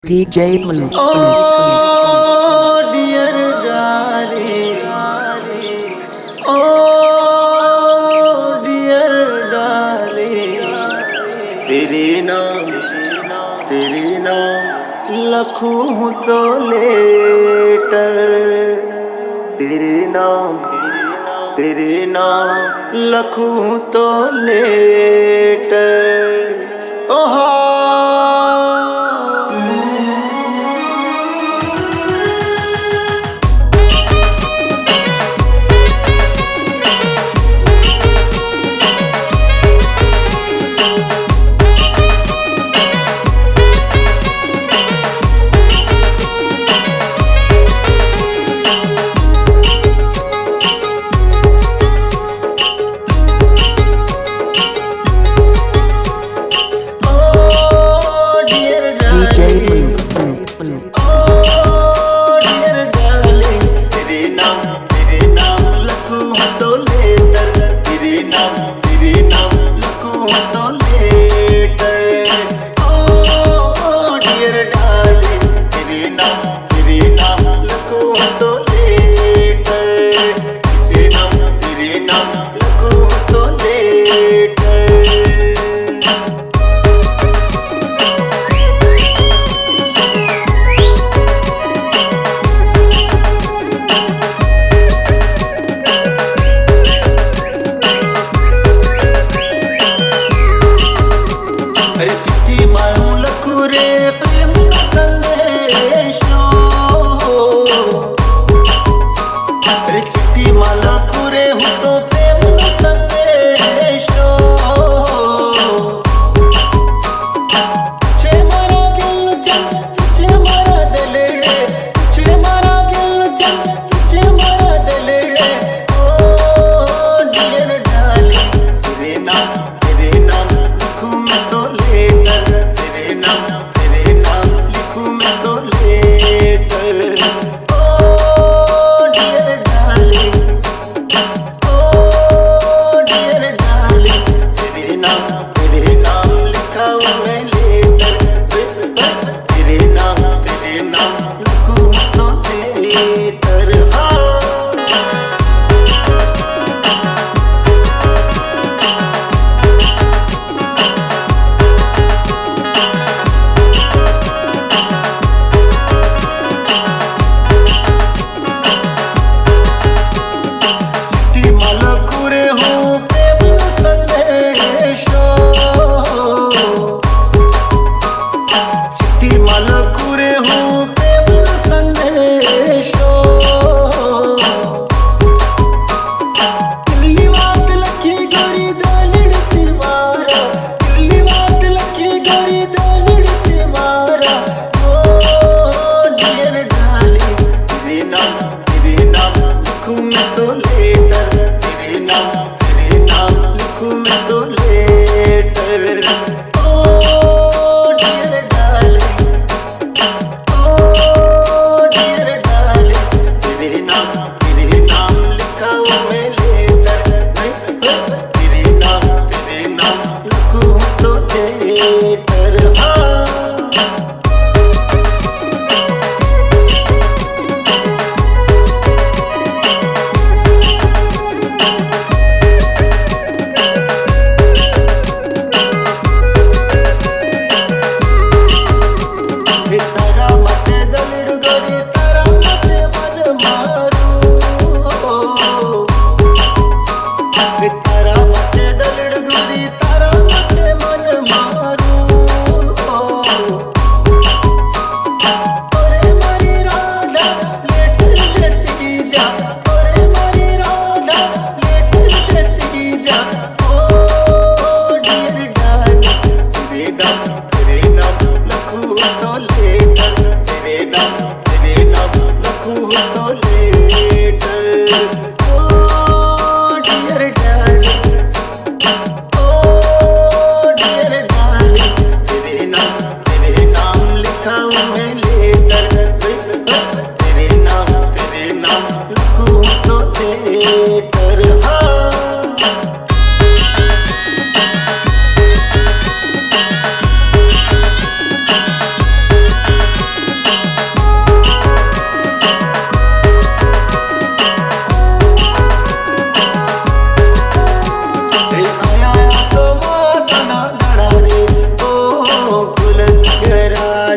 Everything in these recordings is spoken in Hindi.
DJ Blue. Oh dear darling, oh dear darling, तेरे नाम लखूं तो लेटर, तेरे नाम लखूं तो लेटर। ओह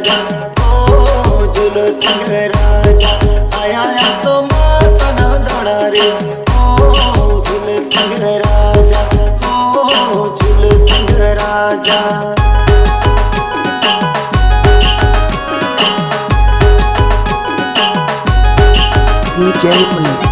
राजा ओ झूल सिंह राजा आया सोमासन दाना रे ओ झूल सिंह राजा ओ झूल सिंह राजा DJ Pulip.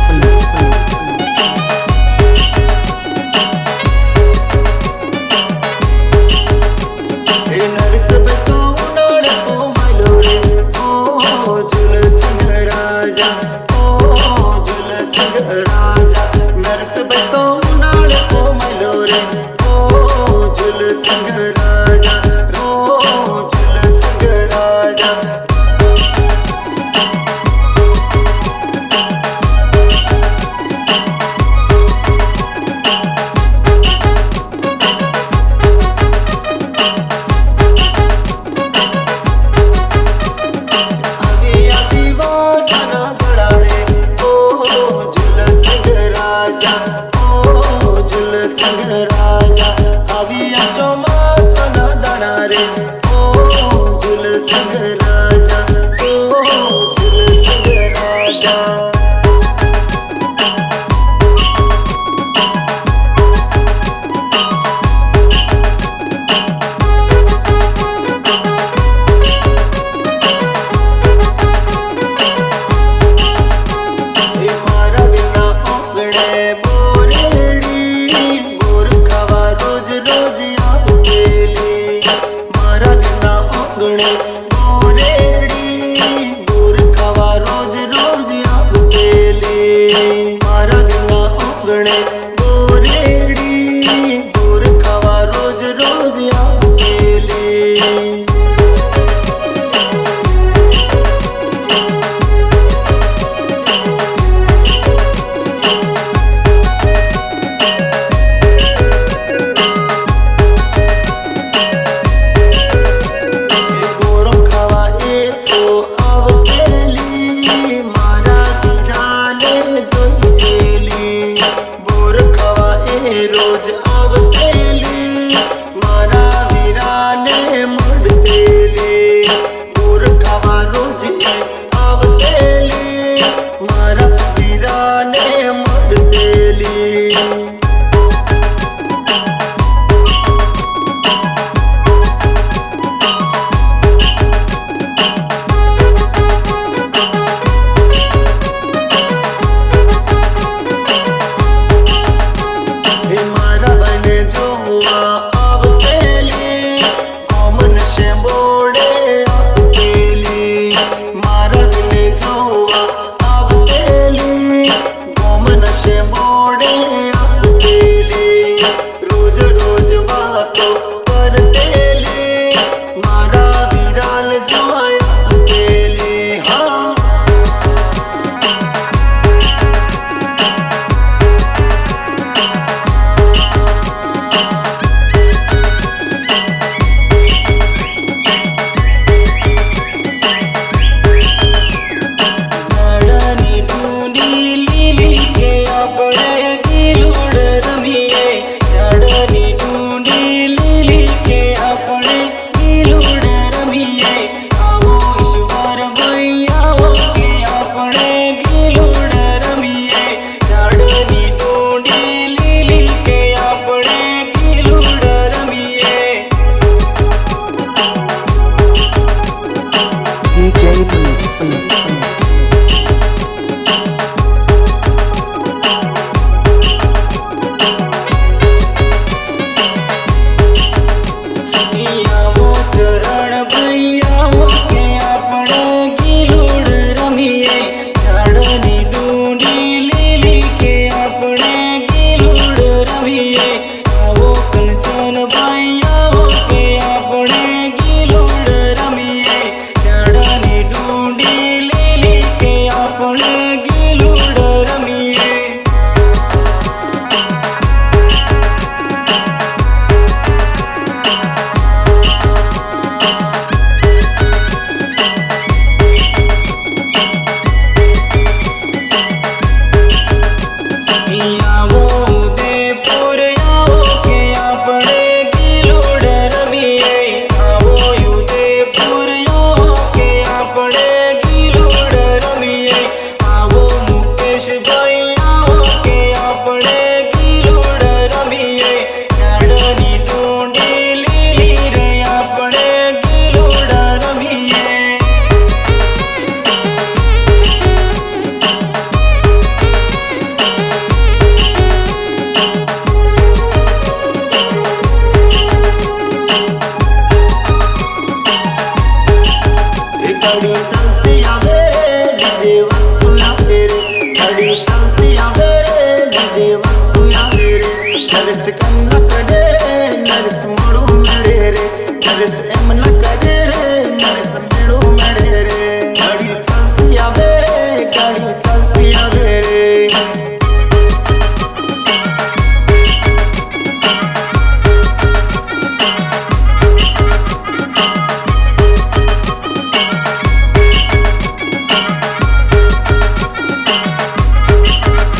गाड़ी चलती आवे रे डीजे वक्त आवे रे गाड़ी चलती आवे रे डीजे वक्त आवे रे नरस कन्ना करे रे नरस मोड़ो मेरे रे नरस एमना करे रे नरस मेड़ो मेरे रे गाड़ी चलती आवे रे गाड़ी चलती आवे रे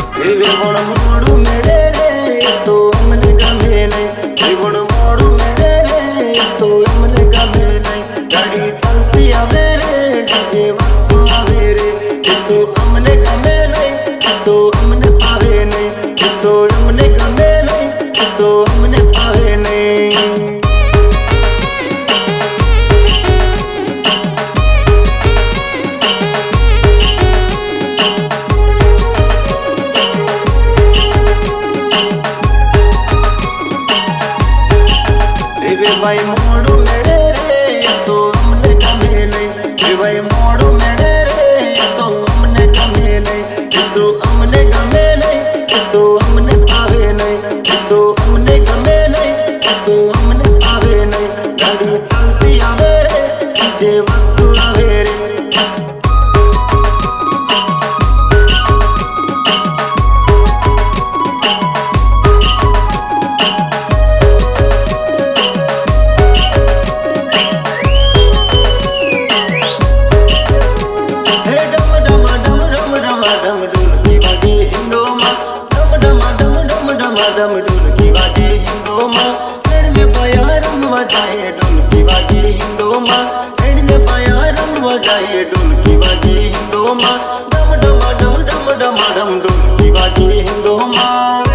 मोड़ू मेरे रे तो हमने गमे नहीं मोड़ू मेरे रे तो हमने गमे नहीं गाड़ी चलती आवे रे डीजे वक्त आवे रे तो हमने गमे नहीं तो हमने पावे नहीं तो हमने गमे नहीं तो हमने पावे नहीं भाई मोड़ू मेरे रे तो हमने गमे नहीं भाई मोड़ू मेरे रे तो हमने गमे नहीं तो हमने गमे नहीं तो हमने पावे नहीं तो हमने गमे नहीं तो हमने पावे नहीं गाड़ी चलती आवे रे डीजे वक्त आवे रे डम ढोलकी बाजे हिंदो माँ पेड़ में पाया रम बजाए ढोलकी बाजे हिंदो माँ पेड़ में पाया रम बजाए ढोलकी बाजे हिंदो माँ डम डम डम डम डम डम ढोलकी बाजे हिंदो माँ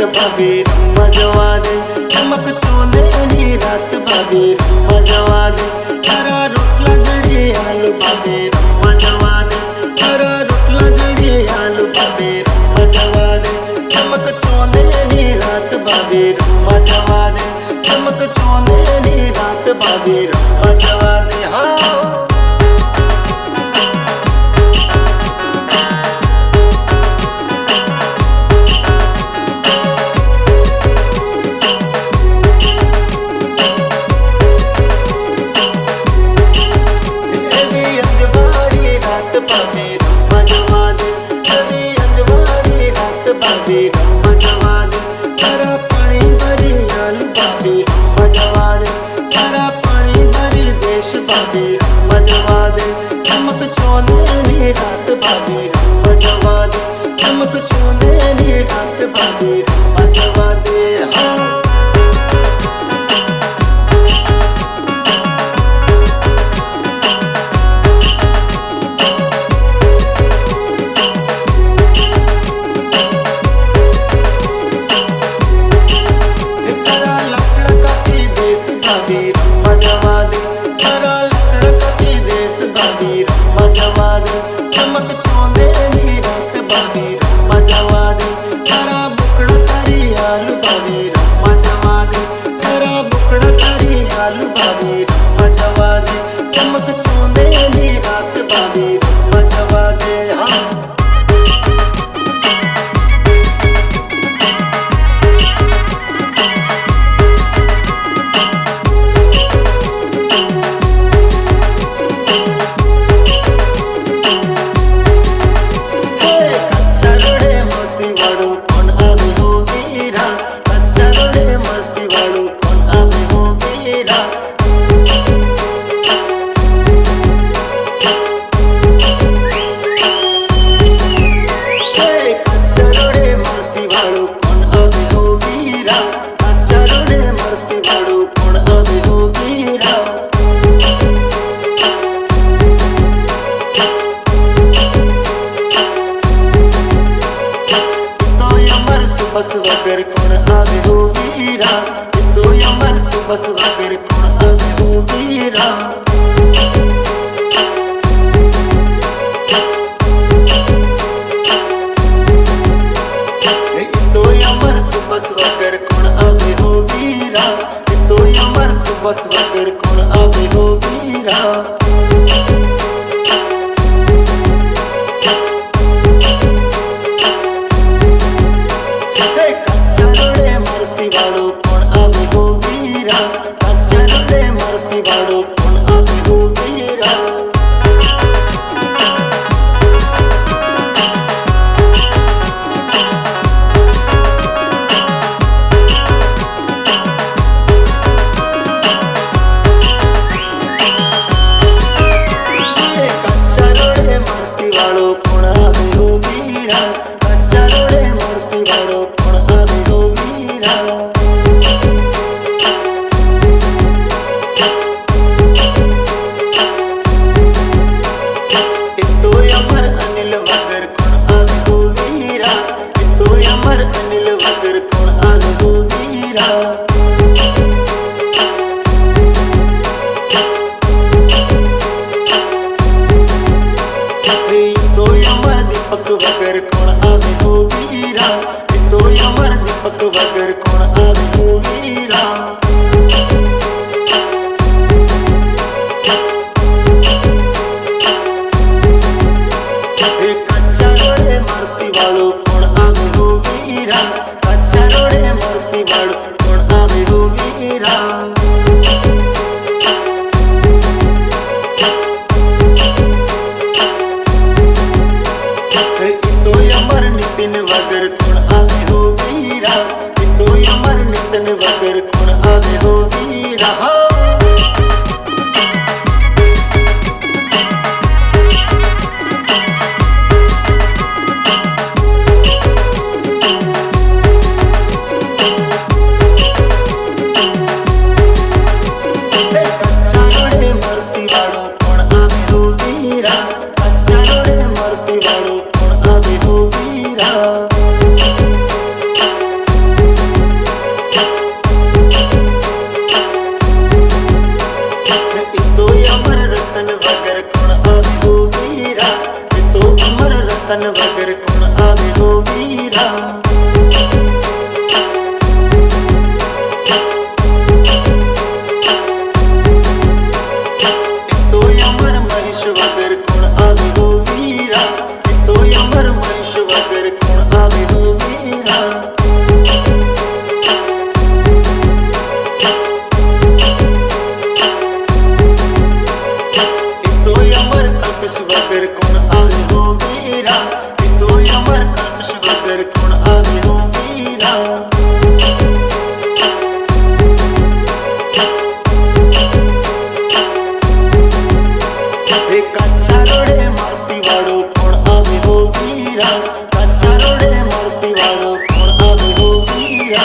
भाभी रम्मा जवा दे, चमक चोने नी रात भाभी रम्मा जवा दे, तारा रोटला जड़ी आलू भाभी रम्मा जवा दे, तारा रोटला जड़ी आलू भाभी रम्मा जवा दे, चमक चोने नी रात भाभी रम्मा जवा दे, चमक चोने नी रात भाभी रम्मा जवा दे। हाँ रम्मा जवा दे, तारा पानी भरी आलू भाभी रम्मा जवा दे, तारा पानी भरी देश भाभी रम्मा जवा दे, चमक चोने नी रात भाभी रम्मा जवा दे, चमक चोने नी रात भाभी रम्मा जवा दे। हाँ रम्मा जवा दे, तारा लकड़ा की देश भाभी रम्मा जवा दे, चमक चोंदे नी रात भाभी रम्मा जवा दे, तारा बुकड़ा चरी आलू भाभी रम्मा जवा दे, तारा बुकड़ा चरी आलू भाभी रम्मा जवा दे, चमक चोंदे नी रात भाभी रम्मा जवा दे। हाँ बस वगर कौन आवे हो वीरा, तो यमर सुबस वगर कौन आवे हो वीरा, तो यमर सुबस वगर कौन आवे हो वीरा, तो यमर सुबस वगर कौन आवे हो वीरा। वगर कौन आवे हो वीरा, तो यमर दीपक वगर कौन आवे हो वीरा। कच्चा रोड़े मरती वालो कौन आवे हो वीरा, कच्चा रोड़े मरती वालो कौन आवे हो वीरा। नितिन वगर कौन आवे हो वीरा, तो यमर नितिन वगर कौन आवे हो वीरा। कच्चा रोड़े मरती वालो कौन आवे हो वीरा, कच्चा रोड़े मरती वालो कौन आवे हो वीरा। तन वगर कौन आवे हो वीरा। तो अमर महेश वगर कौन आवे हो वीरा। तो अमर महेश वगर कौन आवे हो वीरा। तो अमर कल्पेश वगर कौन आवे हो वीरा। तो अमर कल्पेश वगर कौन आवे हो वीरा। कच्चा रोडे मारती वाड़ो कौन आवे हो वीरा। कच्चा रोडे मारती वाड़ो कौन आवे हो वीरा।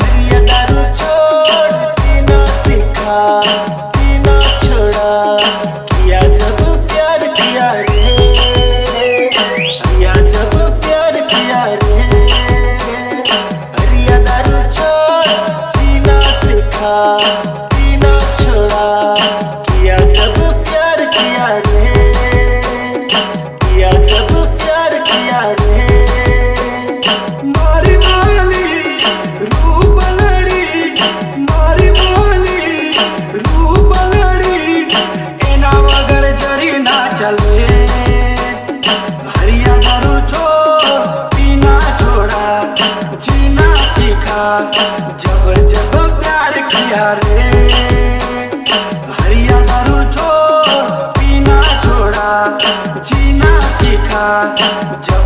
हरिया दारू छोड़ जीना सीखा, जीना छोड़ा, किया जब प्यार किया रे। किया जब प्यार किया रे। हरिया दारू छोड़ जीना सीखा, जीना छोड़ा, किया जब प्यार किया रे। किया जब प्यार किया रे। मारी माली रूप लड़ी, मारी माली रूप लड़ी, एना वगर जरी ना चले। हरिया दारू छोड़ पीना छोड़ा, जीना सीखा, जब जब प्यार किया रे। हरिया दारू छोड़ पीना छोड़ा, जीना सीखा, जब